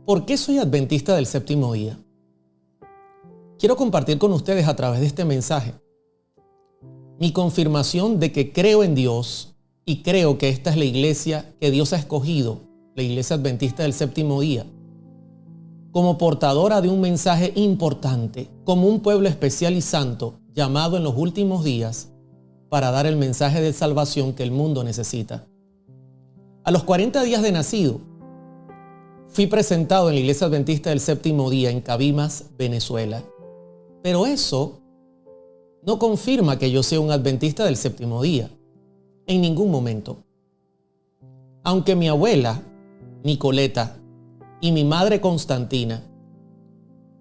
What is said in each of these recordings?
¿Por qué soy adventista del séptimo día? Quiero compartir con ustedes a través de este mensaje mi confirmación de que creo en Dios y creo que esta es la iglesia que Dios ha escogido, la iglesia adventista del séptimo día, como portadora de un mensaje importante, como un pueblo especial y santo llamado en los últimos días para dar el mensaje de salvación que el mundo necesita. A los 40 días de nacido, fui presentado en la iglesia adventista del séptimo día en Cabimas, Venezuela. Pero eso no confirma que yo sea un adventista del séptimo día, en ningún momento. Aunque mi abuela, Nicoleta, y mi madre Constantina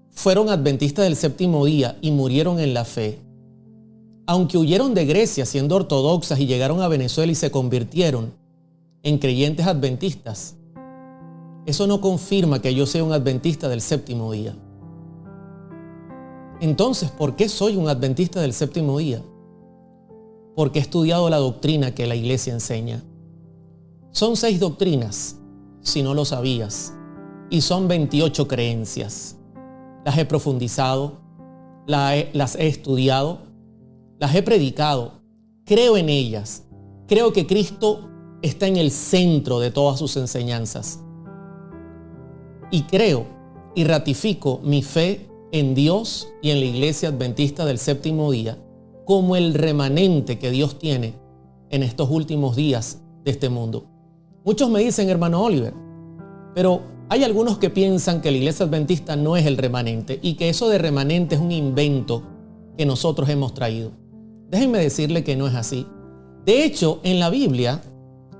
fueron adventistas del séptimo día y murieron en la fe, aunque huyeron de Grecia siendo ortodoxas y llegaron a Venezuela y se convirtieron en creyentes adventistas, eso no confirma que yo sea un adventista del séptimo día. Entonces, ¿por qué soy un adventista del séptimo día? Porque he estudiado la doctrina que la iglesia enseña. Son 6 doctrinas, si no lo sabías, y son 28 creencias. Las he profundizado, las he estudiado, las he predicado, creo en ellas. Creo que Cristo está en el centro de todas sus enseñanzas. Y creo y ratifico mi fe en Dios y en la iglesia adventista del séptimo día como el remanente que Dios tiene en estos últimos días de este mundo. Muchos me dicen, hermano Oliver, pero hay algunos que piensan que la iglesia adventista no es el remanente y que eso de remanente es un invento que nosotros hemos traído. Déjenme decirle que no es así. De hecho, en la Biblia,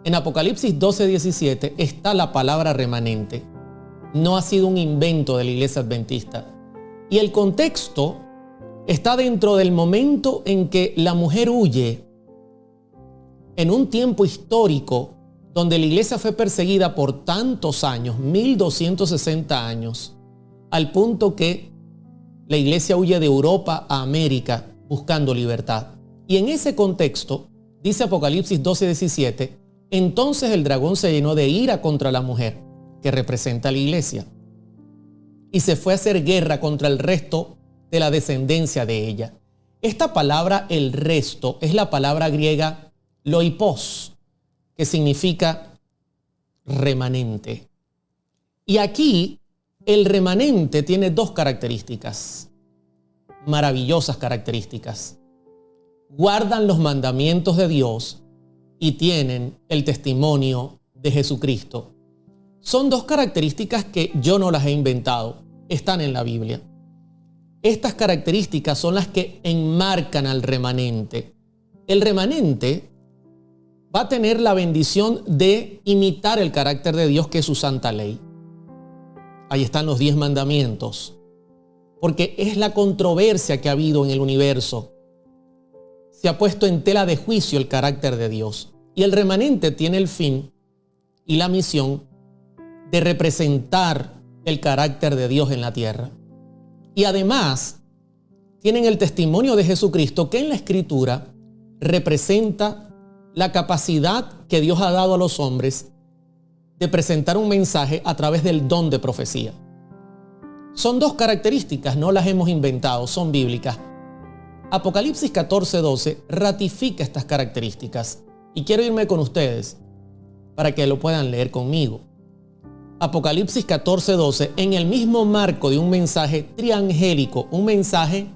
en Apocalipsis 12:17, está la palabra remanente. No ha sido un invento de la iglesia adventista. Y el contexto está dentro del momento en que la mujer huye en un tiempo histórico donde la iglesia fue perseguida por tantos años, 1260 años, al punto que la iglesia huye de Europa a América buscando libertad. Y en ese contexto, dice Apocalipsis 12:17, entonces el dragón se llenó de ira contra la mujer, que representa a la iglesia, y se fue a hacer guerra contra el resto de la descendencia de ella. Esta palabra, el resto, es la palabra griega loipos, que significa remanente. Y aquí el remanente tiene 2 características, maravillosas características. Guardan los mandamientos de Dios y tienen el testimonio de Jesucristo. Son 2 características que yo no las he inventado, están en la Biblia. Estas características son las que enmarcan al remanente. El remanente va a tener la bendición de imitar el carácter de Dios, que es su santa ley. Ahí están los 10 mandamientos, porque es la controversia que ha habido en el universo. Se ha puesto en tela de juicio el carácter de Dios. Y el remanente tiene el fin y la misión de representar el carácter de Dios en la tierra. Y además tienen el testimonio de Jesucristo, que en la Escritura representa la capacidad que Dios ha dado a los hombres de presentar un mensaje a través del don de profecía. Son 2 características, no las hemos inventado, son bíblicas. Apocalipsis 14:12 ratifica estas características y quiero irme con ustedes para que lo puedan leer conmigo. Apocalipsis 14:12, en el mismo marco de un mensaje triangélico, un mensaje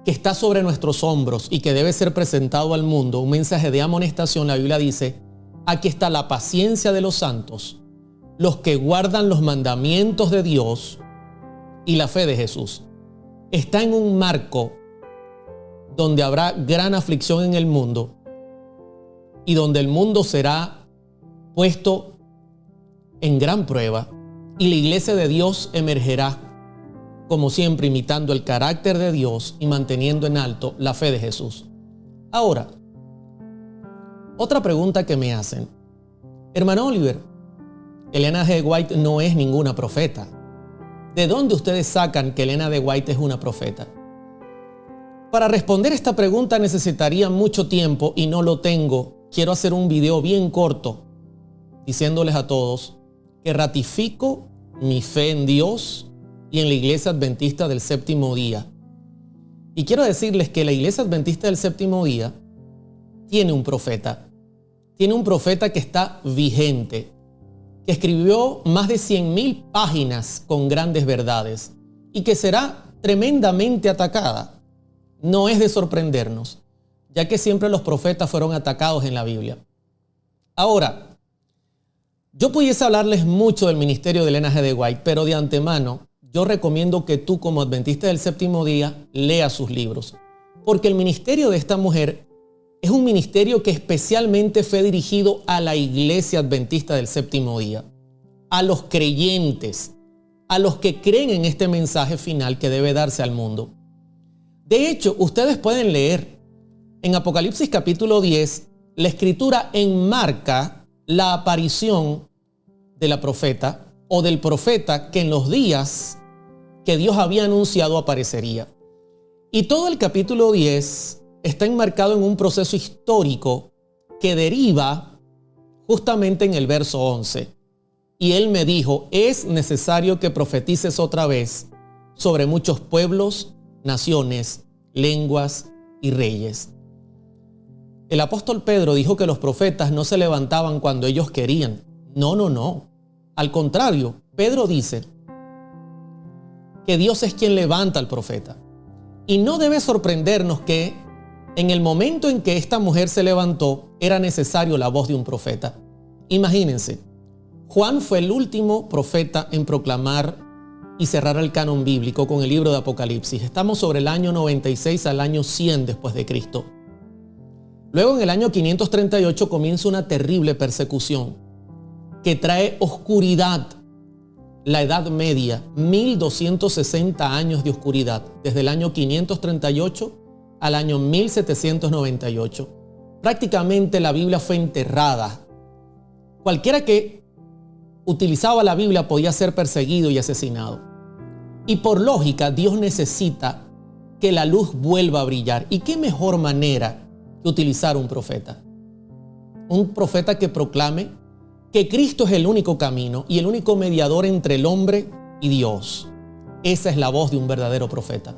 que está sobre nuestros hombros y que debe ser presentado al mundo, un mensaje de amonestación, la Biblia dice, aquí está la paciencia de los santos, los que guardan los mandamientos de Dios y la fe de Jesús. Está en un marco donde habrá gran aflicción en el mundo y donde el mundo será puesto en gran prueba y la iglesia de Dios emergerá, como siempre, imitando el carácter de Dios y manteniendo en alto la fe de Jesús. Ahora, otra pregunta que me hacen, hermano Oliver, Elena G. White no es ninguna profeta. ¿De dónde ustedes sacan que Elena G. White es una profeta? Para responder esta pregunta necesitaría mucho tiempo y no lo tengo. Quiero hacer un video bien corto diciéndoles a todos que ratifico mi fe en Dios y en la Iglesia Adventista del Séptimo Día. Y quiero decirles que la Iglesia Adventista del Séptimo Día tiene un profeta. Tiene un profeta que está vigente, que escribió más de 100,000 páginas con grandes verdades y que será tremendamente atacada. No es de sorprendernos, ya que siempre los profetas fueron atacados en la Biblia. Ahora, yo pudiese hablarles mucho del ministerio de Ellen G. de White, pero de antemano yo recomiendo que tú, como adventista del séptimo día, leas sus libros, porque el ministerio de esta mujer es un ministerio que especialmente fue dirigido a la Iglesia Adventista del Séptimo Día, a los creyentes, a los que creen en este mensaje final que debe darse al mundo. De hecho, ustedes pueden leer en Apocalipsis capítulo 10, la Escritura enmarca la aparición de la profeta o del profeta que en los días que Dios había anunciado aparecería. Y todo el capítulo 10 está enmarcado en un proceso histórico que deriva justamente en el verso 11. Y él me dijo, es necesario que profetices otra vez sobre muchos pueblos, naciones, lenguas y reyes. El apóstol Pedro dijo que los profetas no se levantaban cuando ellos querían. No. Al contrario, Pedro dice que Dios es quien levanta al profeta. Y no debe sorprendernos que en el momento en que esta mujer se levantó, era necesario la voz de un profeta. Imagínense, Juan fue el último profeta en proclamar y cerrar el canon bíblico con el libro de Apocalipsis. Estamos sobre el año 96 al año 100 después de Cristo. Luego, en el año 538 comienza una terrible persecución que trae oscuridad. La Edad Media, 1260 años de oscuridad, desde el año 538 al año 1798. Prácticamente la Biblia fue enterrada. Cualquiera que utilizaba la Biblia podía ser perseguido y asesinado. Y por lógica, Dios necesita que la luz vuelva a brillar. ¿Y qué mejor manera que utilizar un profeta? Un profeta que proclame que Cristo es el único camino y el único mediador entre el hombre y Dios. Esa es la voz de un verdadero profeta.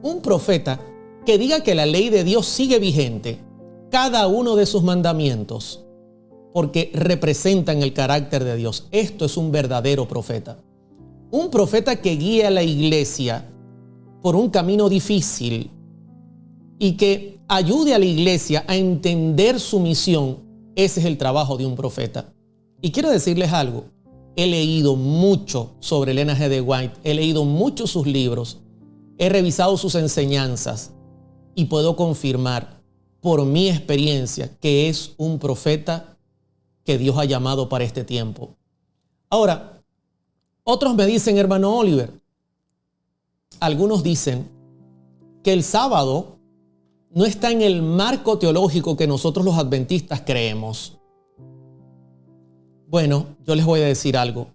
Un profeta que diga que la ley de Dios sigue vigente, cada uno de sus mandamientos, porque representan el carácter de Dios. Esto es un verdadero profeta. Un profeta que guíe a la iglesia por un camino difícil y que ayude a la iglesia a entender su misión. Ese es el trabajo de un profeta. Y quiero decirles algo. He leído mucho sobre Ellen G. de White. He leído mucho sus libros. He revisado sus enseñanzas. Y puedo confirmar por mi experiencia que es un profeta que Dios ha llamado para este tiempo. Ahora, otros me dicen, hermano Oliver, algunos dicen que el sábado no está en el marco teológico que nosotros los adventistas creemos. Bueno, yo les voy a decir algo.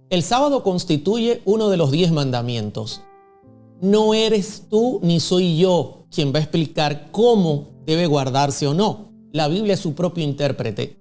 El sábado constituye uno de los 10 mandamientos. No eres tú ni soy yo quien va a explicar cómo debe guardarse o no. La Biblia es su propio intérprete.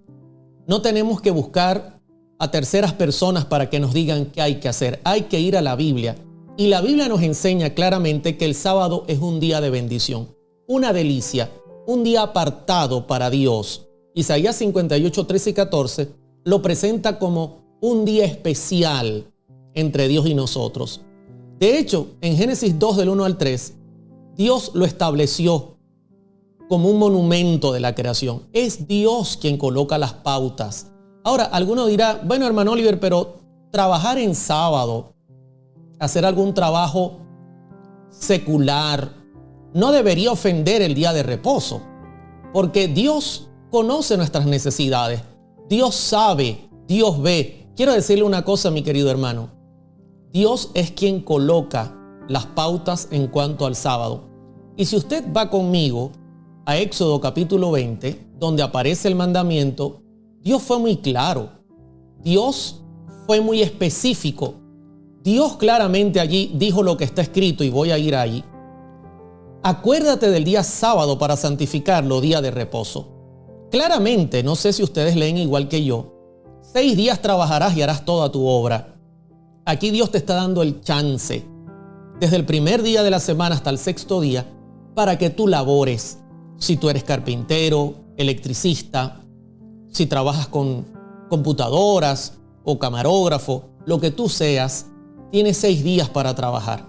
No tenemos que buscar a terceras personas para que nos digan qué hay que hacer. Hay que ir a la Biblia. Y la Biblia nos enseña claramente que el sábado es un día de bendición, una delicia, un día apartado para Dios. Isaías 58, 13 y 14 lo presenta como un día especial entre Dios y nosotros. De hecho, en Génesis 2 del 1 al 3, Dios lo estableció como un monumento de la creación. Es Dios quien coloca las pautas. Ahora, alguno dirá, bueno, hermano Oliver, pero trabajar en sábado, hacer algún trabajo secular, no debería ofender el día de reposo, porque Dios conoce nuestras necesidades. Dios sabe, Dios ve. Quiero decirle una cosa, mi querido hermano. Dios es quien coloca las pautas en cuanto al sábado. Y si usted va conmigo a Éxodo capítulo 20, donde aparece el mandamiento, Dios fue muy claro. Dios fue muy específico. Dios claramente allí dijo lo que está escrito, y voy a ir ahí. Acuérdate del día sábado para santificarlo, día de reposo. Claramente, no sé si ustedes leen igual que yo, 6 días trabajarás y harás toda tu obra. Aquí Dios te está dando el chance, desde el primer día de la semana hasta el 6º día, para que tú labores. Si tú eres carpintero, electricista, si trabajas con computadoras o camarógrafo, lo que tú seas, tienes 6 días para trabajar.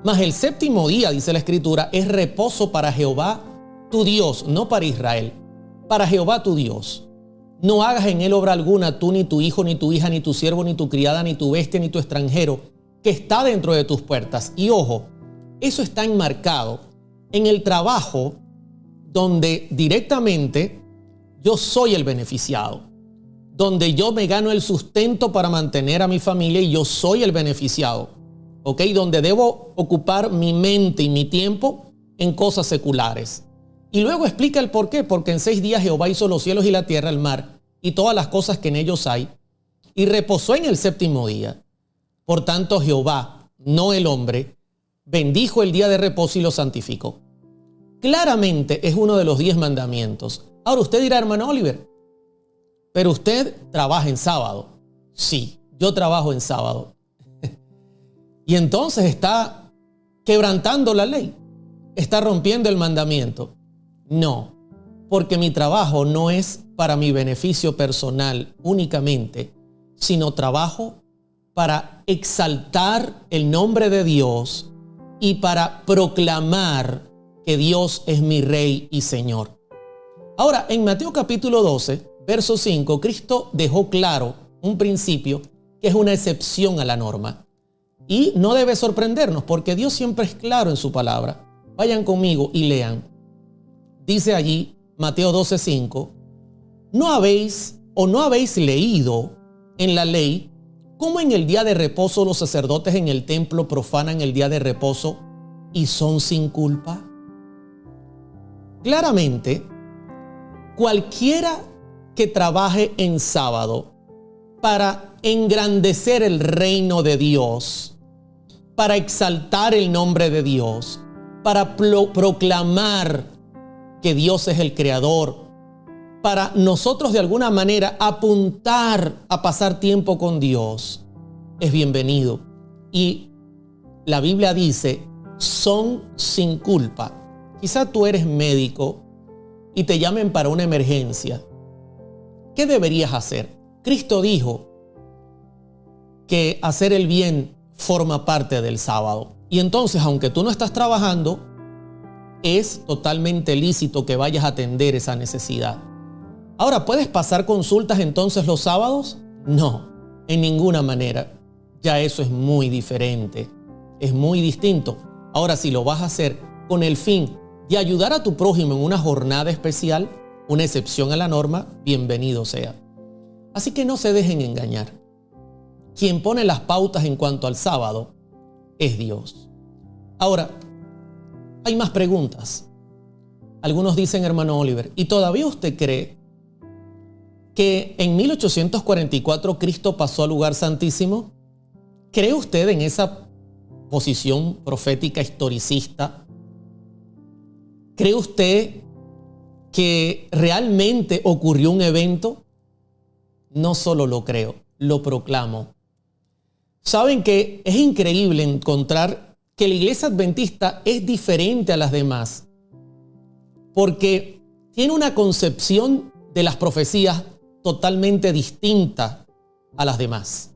Mas el 7º día, dice la Escritura, es reposo para Jehová tu Dios, no para Israel, para Jehová tu Dios. No hagas en él obra alguna, tú, ni tu hijo, ni tu hija, ni tu siervo, ni tu criada, ni tu bestia, ni tu extranjero, que está dentro de tus puertas. Y ojo, eso está enmarcado en el trabajo donde directamente yo soy el beneficiado, donde yo me gano el sustento para mantener a mi familia y yo soy el beneficiado, ¿ok? Donde debo ocupar mi mente y mi tiempo en cosas seculares. Y luego explica el por qué, porque en 6 días Jehová hizo los cielos y la tierra, el mar y todas las cosas que en ellos hay, y reposó en el 7º día. Por tanto, Jehová, no el hombre, bendijo el día de reposo y lo santificó. Claramente es uno de los 10 mandamientos. Ahora usted dirá, hermano Oliver, pero usted trabaja en sábado. Sí, yo trabajo en sábado. Y entonces está quebrantando la ley, está rompiendo el mandamiento. No, porque mi trabajo no es para mi beneficio personal únicamente, sino trabajo para exaltar el nombre de Dios y para proclamar que Dios es mi Rey y Señor. Ahora, en Mateo capítulo 12, verso 5, Cristo dejó claro un principio que es una excepción a la norma. Y no debe sorprendernos porque Dios siempre es claro en su palabra. Vayan conmigo y lean. Dice allí, Mateo 12:5, ¿no habéis leído en la ley cómo en el día de reposo los sacerdotes en el templo profanan el día de reposo y son sin culpa? Claramente, cualquiera que trabaje en sábado para engrandecer el reino de Dios, para exaltar el nombre de Dios, para proclamar que Dios es el creador, para nosotros de alguna manera apuntar a pasar tiempo con Dios, es bienvenido. Y la Biblia dice, son sin culpa. Quizá tú eres médico y te llamen para una emergencia. ¿Qué deberías hacer? Cristo dijo que hacer el bien forma parte del sábado. Y entonces, aunque tú no estás trabajando, es totalmente lícito que vayas a atender esa necesidad. Ahora, ¿puedes pasar consultas entonces los sábados? No, en ninguna manera. Ya eso es muy diferente, es muy distinto. Ahora, si lo vas a hacer con el fin de ayudar a tu prójimo en una jornada especial, una excepción a la norma, bienvenido sea. Así que no se dejen engañar. Quien pone las pautas en cuanto al sábado es Dios. Ahora, hay más preguntas. Algunos dicen, hermano Oliver, ¿y todavía usted cree que en 1844 Cristo pasó al lugar santísimo? ¿Cree usted en esa posición profética historicista? ¿Cree usted que realmente ocurrió un evento? No solo lo creo, lo proclamo. Saben que es increíble encontrar que la iglesia adventista es diferente a las demás porque tiene una concepción de las profecías totalmente distinta a las demás.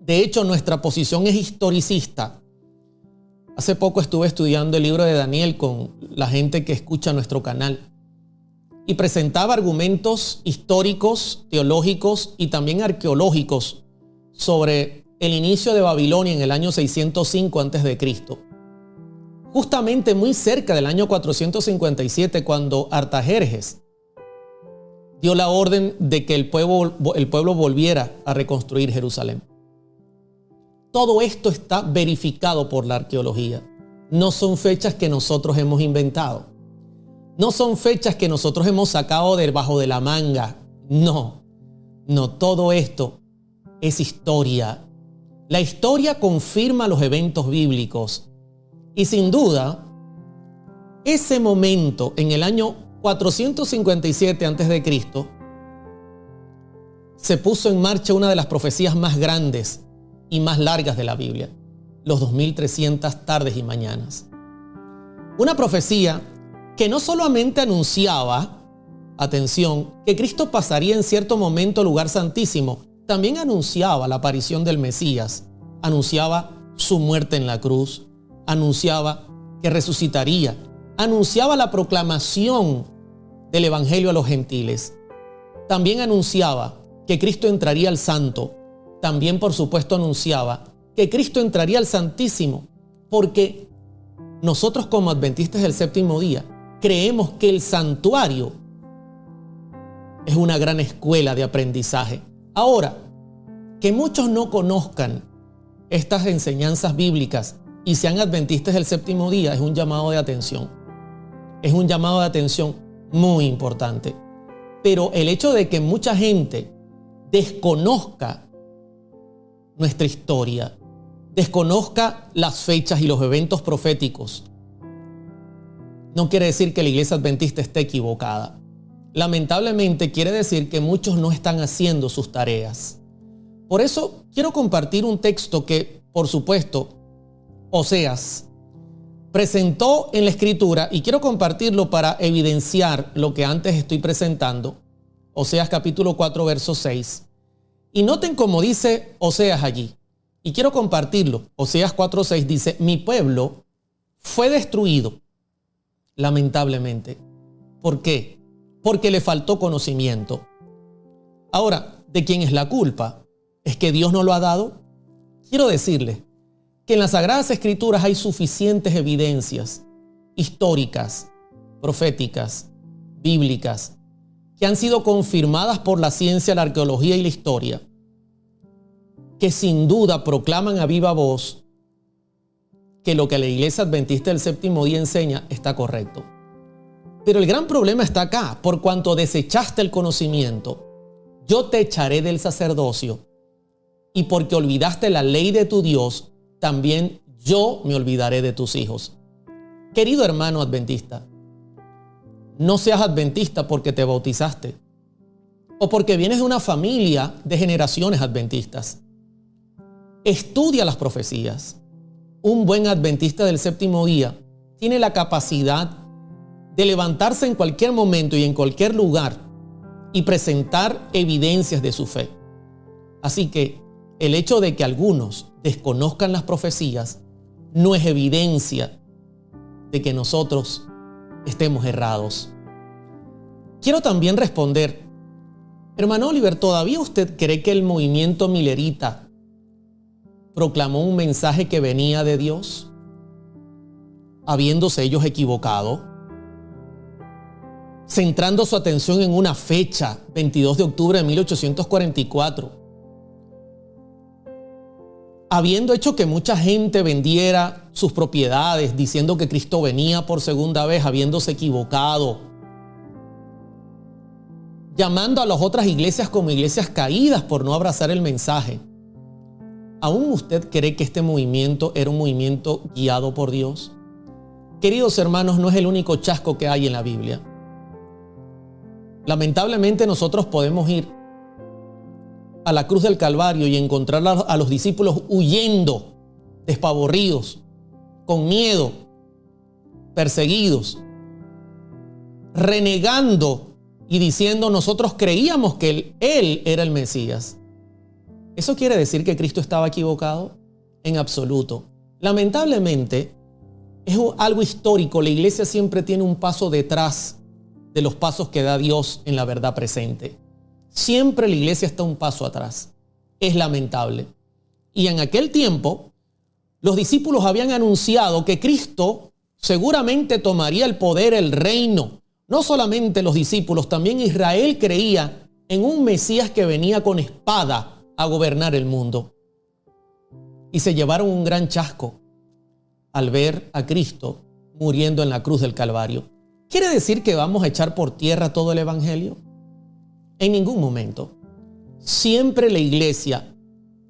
De hecho, nuestra posición es historicista. Hace poco estuve estudiando el libro de Daniel con la gente que escucha nuestro canal y presentaba argumentos históricos, teológicos y también arqueológicos sobre el inicio de Babilonia en el año 605 a.C. Justamente muy cerca del año 457, cuando Artajerjes dio la orden de que el pueblo volviera a reconstruir Jerusalén. Todo esto está verificado por la arqueología. No son fechas que nosotros hemos inventado. No son fechas que nosotros hemos sacado debajo de la manga. No, todo esto es historia. La historia confirma los eventos bíblicos. Y sin duda, ese momento en el año 457 a.C. se puso en marcha una de las profecías más grandes y más largas de la Biblia, los 2300 tardes y mañanas. Una profecía que no solamente anunciaba, atención, que Cristo pasaría en cierto momento al lugar santísimo, también anunciaba la aparición del Mesías, anunciaba su muerte en la cruz, anunciaba que resucitaría, anunciaba la proclamación del Evangelio a los gentiles. También anunciaba que Cristo entraría al Santo. También, por supuesto, anunciaba que Cristo entraría al Santísimo, porque nosotros como adventistas del séptimo día creemos que el santuario es una gran escuela de aprendizaje. Ahora, que muchos no conozcan estas enseñanzas bíblicas y sean adventistas del séptimo día es un llamado de atención. Es un llamado de atención muy importante. Pero el hecho de que mucha gente desconozca nuestra historia, desconozca las fechas y los eventos proféticos, no quiere decir que la iglesia adventista esté equivocada. Lamentablemente quiere decir que muchos no están haciendo sus tareas. Por eso quiero compartir un texto que, por supuesto, Oseas presentó en la Escritura y quiero compartirlo para evidenciar lo que antes estoy presentando. Oseas capítulo 4, verso 6. Y noten cómo dice Oseas allí. Y quiero compartirlo. Oseas 4, 6 dice: mi pueblo fue destruido, lamentablemente. ¿Por qué? Porque le faltó conocimiento. Ahora, ¿de quién es la culpa? ¿Es que Dios no lo ha dado? Quiero decirles que en las Sagradas Escrituras hay suficientes evidencias históricas, proféticas, bíblicas, que han sido confirmadas por la ciencia, la arqueología y la historia, que sin duda proclaman a viva voz que lo que la Iglesia Adventista del Séptimo Día enseña está correcto. Pero el gran problema está acá: por cuanto desechaste el conocimiento, yo te echaré del sacerdocio, y porque olvidaste la ley de tu Dios, también yo me olvidaré de tus hijos. Querido hermano adventista, no seas adventista porque te bautizaste o porque vienes de una familia de generaciones adventistas. Estudia las profecías. Un buen adventista del séptimo día tiene la capacidad de levantarse en cualquier momento y en cualquier lugar y presentar evidencias de su fe. Así que el hecho de que algunos desconozcan las profecías no es evidencia de que nosotros estemos errados. Quiero también responder: hermano Oliver, ¿todavía usted cree que el movimiento millerita proclamó un mensaje que venía de Dios, habiéndose ellos equivocado, centrando su atención en una fecha, 22 de octubre de 1844, habiendo hecho que mucha gente vendiera sus propiedades diciendo que Cristo venía por segunda vez, habiéndose equivocado, llamando a las otras iglesias como iglesias caídas por no abrazar el mensaje? ¿Aún usted cree que este movimiento era un movimiento guiado por Dios? Queridos hermanos, no es el único chasco que hay en la Biblia. Lamentablemente nosotros podemos ir a la cruz del Calvario y encontrar a los discípulos huyendo, despavorridos, con miedo, perseguidos, renegando y diciendo: nosotros creíamos que Él era el Mesías. ¿Eso quiere decir que Cristo estaba equivocado? En absoluto. Lamentablemente, es algo histórico. La iglesia siempre tiene un paso detrás de los pasos que da Dios en la verdad presente. Siempre la iglesia está un paso atrás. Es lamentable. Y en aquel tiempo, los discípulos habían anunciado que Cristo seguramente tomaría el poder, el reino. No solamente los discípulos, también Israel creía en un Mesías que venía con espada a gobernar el mundo. Y se llevaron un gran chasco al ver a Cristo muriendo en la cruz del Calvario. ¿Quiere decir que vamos a echar por tierra todo el evangelio? En ningún momento. Siempre la iglesia,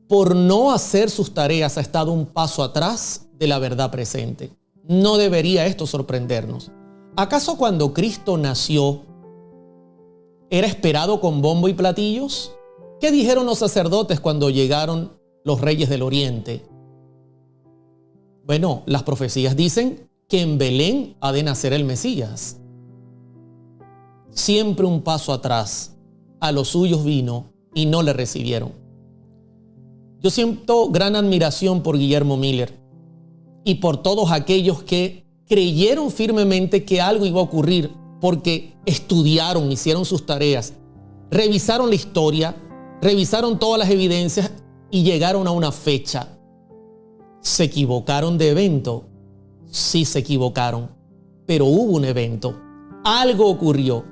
por no hacer sus tareas, ha estado un paso atrás de la verdad presente. No debería esto sorprendernos. ¿Acaso cuando Cristo nació era esperado con bombo y platillos? ¿Qué dijeron los sacerdotes cuando llegaron los reyes del oriente? Bueno, las profecías dicen que en Belén ha de nacer el Mesías. Siempre un paso atrás. A los suyos vino y no le recibieron. Yo siento gran admiración por Guillermo Miller y por todos aquellos que creyeron firmemente que algo iba a ocurrir porque estudiaron, hicieron sus tareas, revisaron la historia, revisaron todas las evidencias y llegaron a una fecha. ¿Se equivocaron de evento? Sí, se equivocaron, pero hubo un evento. Algo ocurrió.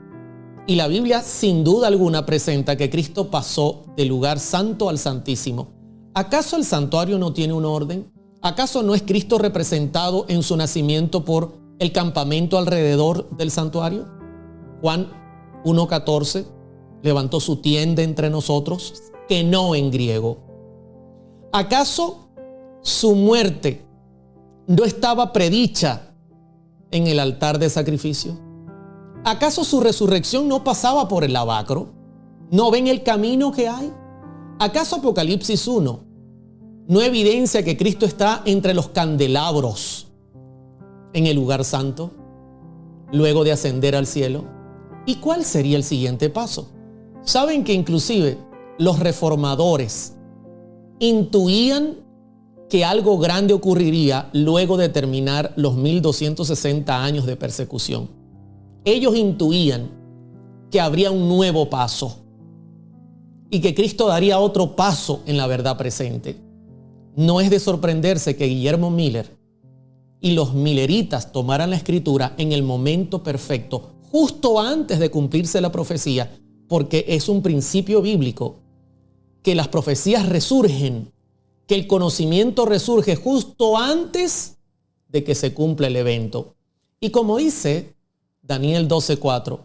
Y la Biblia sin duda alguna presenta que Cristo pasó del lugar santo al santísimo. ¿Acaso el santuario no tiene un orden? ¿Acaso no es Cristo representado en su nacimiento por el campamento alrededor del santuario? Juan 1:14 levantó su tienda entre nosotros, que no en griego. ¿Acaso su muerte no estaba predicha en el altar de sacrificio? ¿Acaso su resurrección no pasaba por el lavacro? ¿No ven el camino que hay? ¿Acaso Apocalipsis 1 no evidencia que Cristo está entre los candelabros en el lugar santo, luego de ascender al cielo? ¿Y cuál sería el siguiente paso? Saben que inclusive los reformadores intuían que algo grande ocurriría luego de terminar los 1260 años de persecución. Ellos intuían que habría un nuevo paso y que Cristo daría otro paso en la verdad presente. No es de sorprenderse que Guillermo Miller y los milleritas tomaran la escritura en el momento perfecto, justo antes de cumplirse la profecía, porque es un principio bíblico que las profecías resurgen, que el conocimiento resurge justo antes de que se cumpla el evento. Y como dice Daniel 12:4,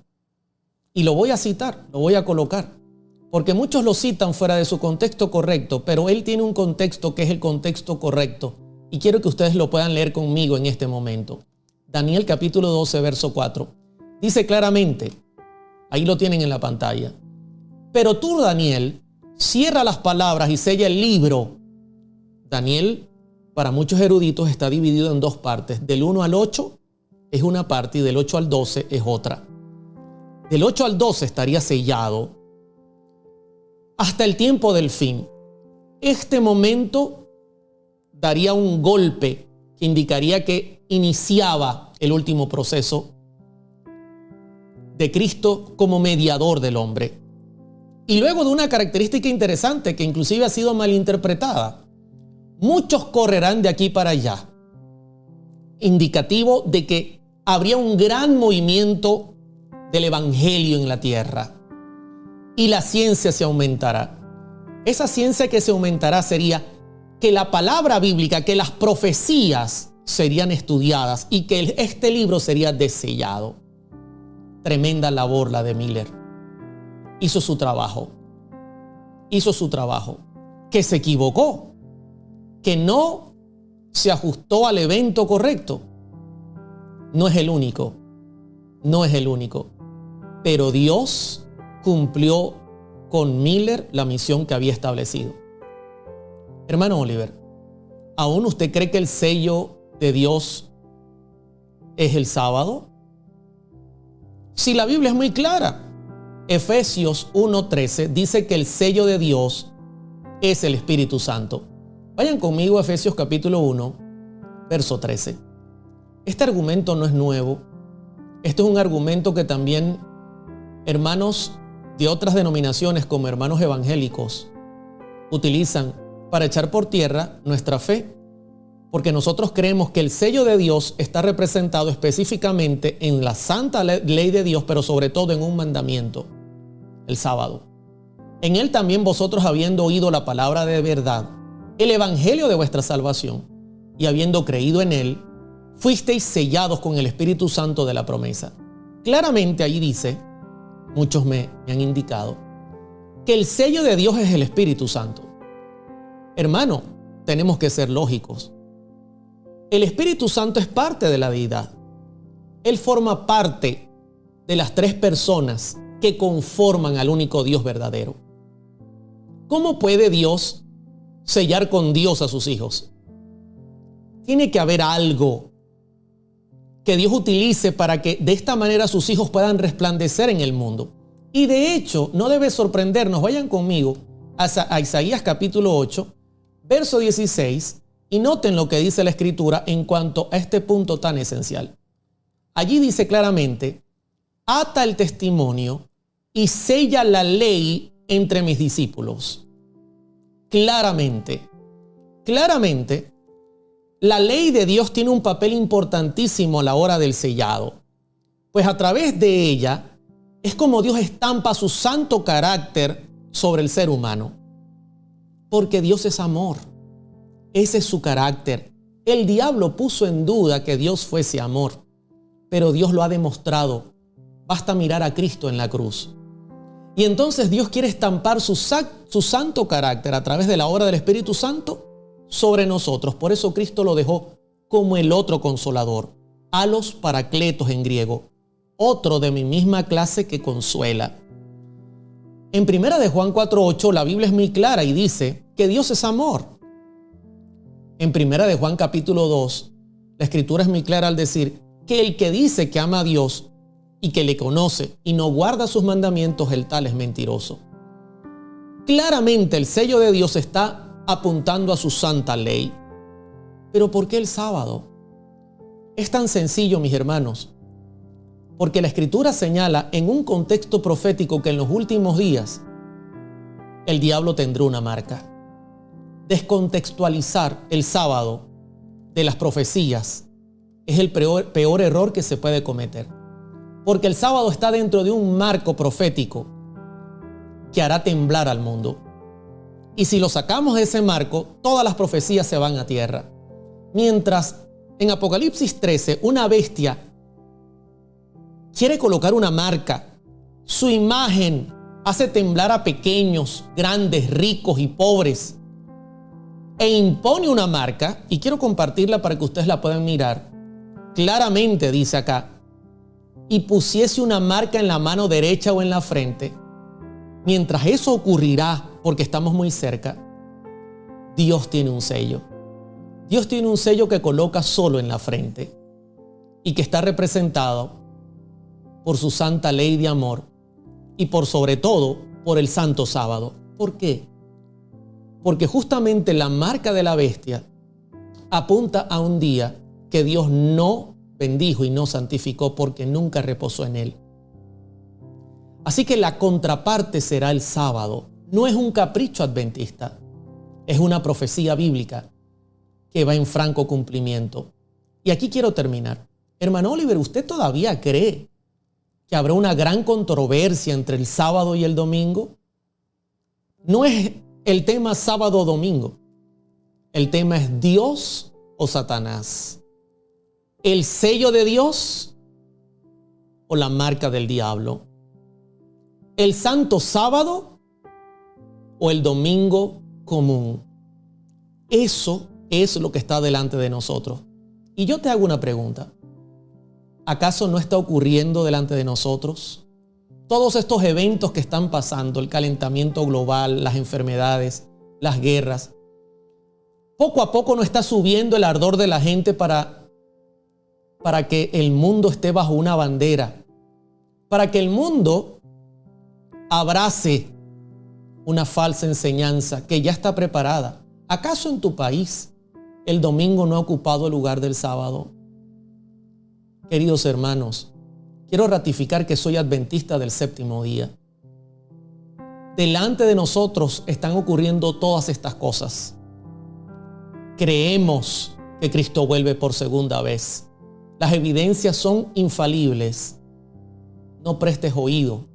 y lo voy a citar, lo voy a colocar, porque muchos lo citan fuera de su contexto correcto, pero él tiene un contexto que es el contexto correcto, y quiero que ustedes lo puedan leer conmigo en este momento. Daniel capítulo 12, verso 4, dice claramente, ahí lo tienen en la pantalla, pero tú, Daniel, cierra las palabras y sella el libro. Daniel, para muchos eruditos, está dividido en dos partes. Del 1 al 8 es una parte y del 8 al 12 es otra. Del 8 al 12 estaría sellado hasta el tiempo del fin. Este momento daría un golpe que indicaría que iniciaba el último proceso de Cristo como mediador del hombre. Y luego de una característica interesante que inclusive ha sido malinterpretada. Muchos correrán de aquí para allá, indicativo de que habría un gran movimiento del evangelio en la tierra y la ciencia se aumentará. Esa ciencia que se aumentará sería que la palabra bíblica, que las profecías serían estudiadas y que este libro sería desellado. Tremenda labor la de Miller. Hizo su trabajo, que se equivocó, que no se ajustó al evento correcto. No es el único, pero Dios cumplió con Miller la misión que había establecido. Hermano Oliver, ¿aún usted cree que el sello de Dios es el sábado? Si la Biblia es muy clara, Efesios 1:13 dice que el sello de Dios es el Espíritu Santo. Vayan conmigo a Efesios capítulo 1, verso 13. Este argumento no es nuevo. Este es un argumento que también hermanos de otras denominaciones como hermanos evangélicos utilizan para echar por tierra nuestra fe. Porque nosotros creemos que el sello de Dios está representado específicamente en la santa ley de Dios, pero sobre todo en un mandamiento, el sábado. En él también vosotros, habiendo oído la palabra de verdad, el evangelio de vuestra salvación, y habiendo creído en él, fuisteis sellados con el Espíritu Santo de la promesa. Claramente ahí dice, muchos me han indicado, que el sello de Dios es el Espíritu Santo. Hermano, tenemos que ser lógicos. El Espíritu Santo es parte de la deidad. Él forma parte de las tres personas que conforman al único Dios verdadero. ¿Cómo puede Dios sellar con Dios a sus hijos? Tiene que haber algo que Dios utilice para que de esta manera sus hijos puedan resplandecer en el mundo. Y de hecho, no debe sorprendernos. Vayan conmigo a Isaías capítulo 8, verso 16, y noten lo que dice la Escritura en cuanto a este punto tan esencial. Allí dice claramente: ata el testimonio y sella la ley entre mis discípulos. Claramente, la ley de Dios tiene un papel importantísimo a la hora del sellado, pues a través de ella es como Dios estampa su santo carácter sobre el ser humano. Porque Dios es amor. Ese es su carácter. El diablo puso en duda que Dios fuese amor, pero Dios lo ha demostrado. Basta mirar a Cristo en la cruz. Y entonces Dios quiere estampar su santo carácter a través de la obra del Espíritu Santo sobre nosotros. Por eso Cristo lo dejó como el otro consolador, alos paracletos en griego, otro de mi misma clase que consuela. En 1 de Juan 4:8 la Biblia es muy clara y dice que Dios es amor. En 1 de Juan capítulo 2, la Escritura es muy clara al decir que el que dice que ama a Dios y que le conoce y no guarda sus mandamientos, el tal es mentiroso. Claramente el sello de Dios está apuntando a su santa ley. ¿Pero por qué el sábado? Es tan sencillo, mis hermanos, porque la Escritura señala en un contexto profético que en los últimos días el diablo tendrá una marca. Descontextualizar el sábado de las profecías es el peor error que se puede cometer. Porque el sábado está dentro de un marco profético que hará temblar al mundo. Y si lo sacamos de ese marco, todas las profecías se van a tierra. Mientras en Apocalipsis 13, una bestia quiere colocar una marca, su imagen hace temblar a pequeños, grandes, ricos y pobres, e impone una marca, y quiero compartirla para que ustedes la puedan mirar. Claramente dice acá: y pusiese una marca en la mano derecha o en la frente. Mientras eso ocurrirá, porque estamos muy cerca, Dios tiene un sello. Dios tiene un sello que coloca solo en la frente y que está representado por su santa ley de amor y por sobre todo por el santo sábado. ¿Por qué? Porque justamente la marca de la bestia apunta a un día que Dios no bendijo y no santificó porque nunca reposó en él. Así que la contraparte será el sábado. No es un capricho adventista, es una profecía bíblica que va en franco cumplimiento. Y aquí quiero terminar. Hermano Oliver, ¿usted todavía cree que habrá una gran controversia entre el sábado y el domingo? No es el tema sábado o domingo. El tema es Dios o Satanás. ¿El sello de Dios o la marca del diablo? ¿El santo sábado o el domingo común? Eso es lo que está delante de nosotros. Y yo te hago una pregunta. ¿Acaso no está ocurriendo delante de nosotros todos estos eventos que están pasando, el calentamiento global, las enfermedades, las guerras? Poco a poco no está subiendo el ardor de la gente para que el mundo esté bajo una bandera, para que el mundo abrace una falsa enseñanza que ya está preparada. ¿Acaso en tu país el domingo no ha ocupado el lugar del sábado? Queridos hermanos, quiero ratificar que soy adventista del séptimo día. Delante de nosotros están ocurriendo todas estas cosas. Creemos que Cristo vuelve por segunda vez. Las evidencias son infalibles. No prestes oído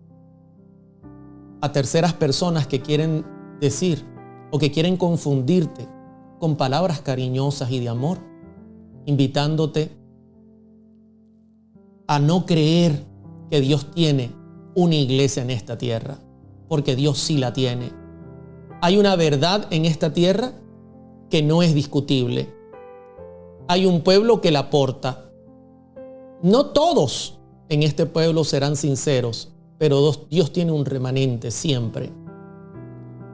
a terceras personas que quieren decir o que quieren confundirte con palabras cariñosas y de amor, invitándote a no creer que Dios tiene una iglesia en esta tierra, porque Dios sí la tiene. Hay una verdad en esta tierra que no es discutible. Hay un pueblo que la porta. No todos en este pueblo serán sinceros, pero Dios tiene un remanente siempre.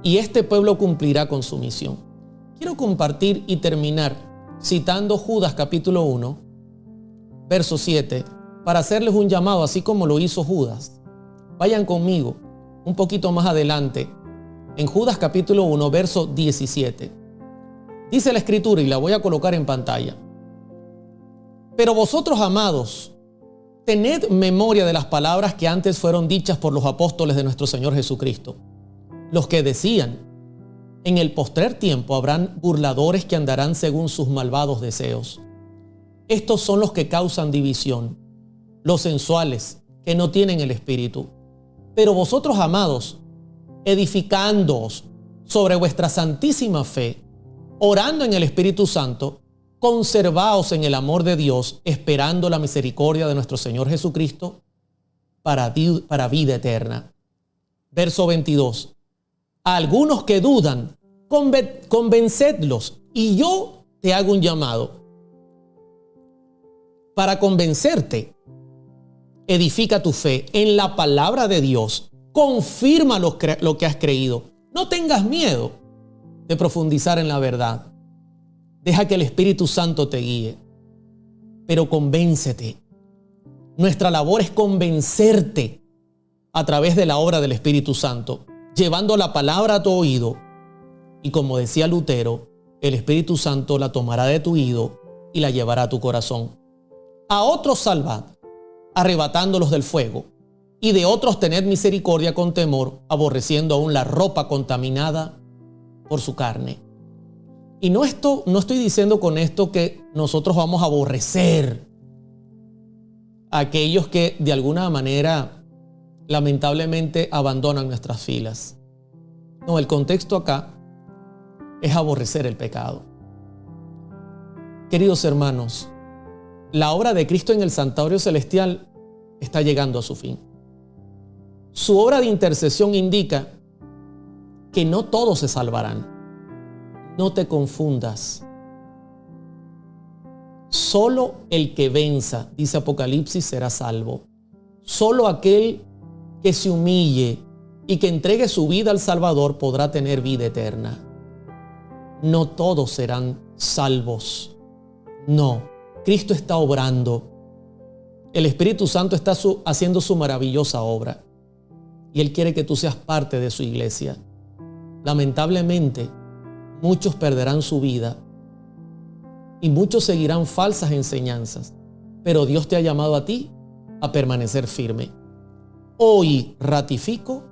y este pueblo cumplirá con su misión. Quiero compartir y terminar citando Judas capítulo 1, verso 7, para hacerles un llamado, así como lo hizo Judas. Vayan conmigo un poquito más adelante, en Judas capítulo 1, verso 17. Dice la Escritura, y la voy a colocar en pantalla: pero vosotros, amados, tened memoria de las palabras que antes fueron dichas por los apóstoles de nuestro Señor Jesucristo, los que decían: en el postrer tiempo habrán burladores que andarán según sus malvados deseos. Estos son los que causan división, los sensuales, que no tienen el Espíritu. Pero vosotros, amados, edificándoos sobre vuestra santísima fe, orando en el Espíritu Santo, conservaos en el amor de Dios, esperando la misericordia de nuestro Señor Jesucristo para vida eterna. Verso 22. A algunos que dudan, convencedlos, y yo te hago un llamado. Para convencerte, edifica tu fe en la palabra de Dios. Confirma lo que has creído. No tengas miedo de profundizar en la verdad. Deja que el Espíritu Santo te guíe. Pero convéncete. Nuestra labor es convencerte a través de la obra del Espíritu Santo, llevando la palabra a tu oído. Y como decía Lutero, el Espíritu Santo la tomará de tu oído y la llevará a tu corazón. A otros salvad, arrebatándolos del fuego, y de otros tened misericordia con temor, aborreciendo aún la ropa contaminada por su carne. Y no estoy diciendo con esto que nosotros vamos a aborrecer a aquellos que de alguna manera lamentablemente abandonan nuestras filas. No, el contexto acá es aborrecer el pecado. Queridos hermanos, la obra de Cristo en el santuario celestial está llegando a su fin. Su obra de intercesión indica que no todos se salvarán. No te confundas. Solo el que venza, dice Apocalipsis, será salvo. Solo aquel que se humille y que entregue su vida al Salvador podrá tener vida eterna. No todos serán salvos. No, Cristo está obrando. El Espíritu Santo está haciendo su maravillosa obra. Y Él quiere que tú seas parte de su iglesia. Lamentablemente, muchos perderán su vida y muchos seguirán falsas enseñanzas. Pero Dios te ha llamado a ti a permanecer firme. Hoy ratifico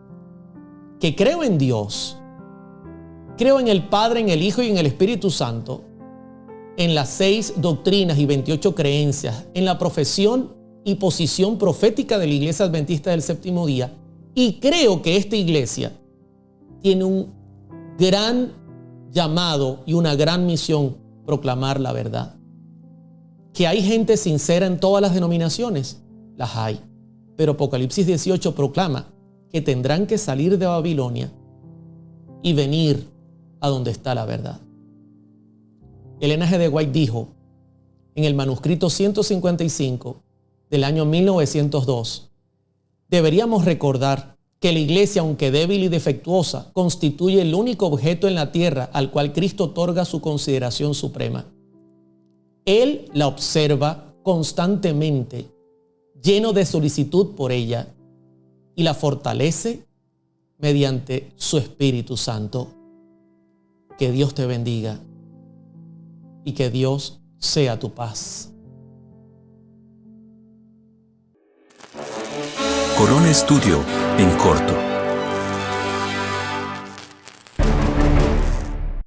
que creo en Dios. Creo en el Padre, en el Hijo y en el Espíritu Santo. En las 6 doctrinas y 28 creencias. En la profesión y posición profética de la Iglesia Adventista del Séptimo Día. Y creo que esta iglesia tiene un gran llamado y una gran misión: proclamar la verdad. Que hay gente sincera en todas las denominaciones, las hay. Pero Apocalipsis 18 proclama que tendrán que salir de Babilonia y venir a donde está la verdad. Elena G. de White dijo en el manuscrito 155 del año 1902: deberíamos recordar que la iglesia, aunque débil y defectuosa, constituye el único objeto en la tierra al cual Cristo otorga su consideración suprema. Él la observa constantemente, lleno de solicitud por ella, y la fortalece mediante su Espíritu Santo. Que Dios te bendiga y que Dios sea tu paz. Corona Studio, en corto.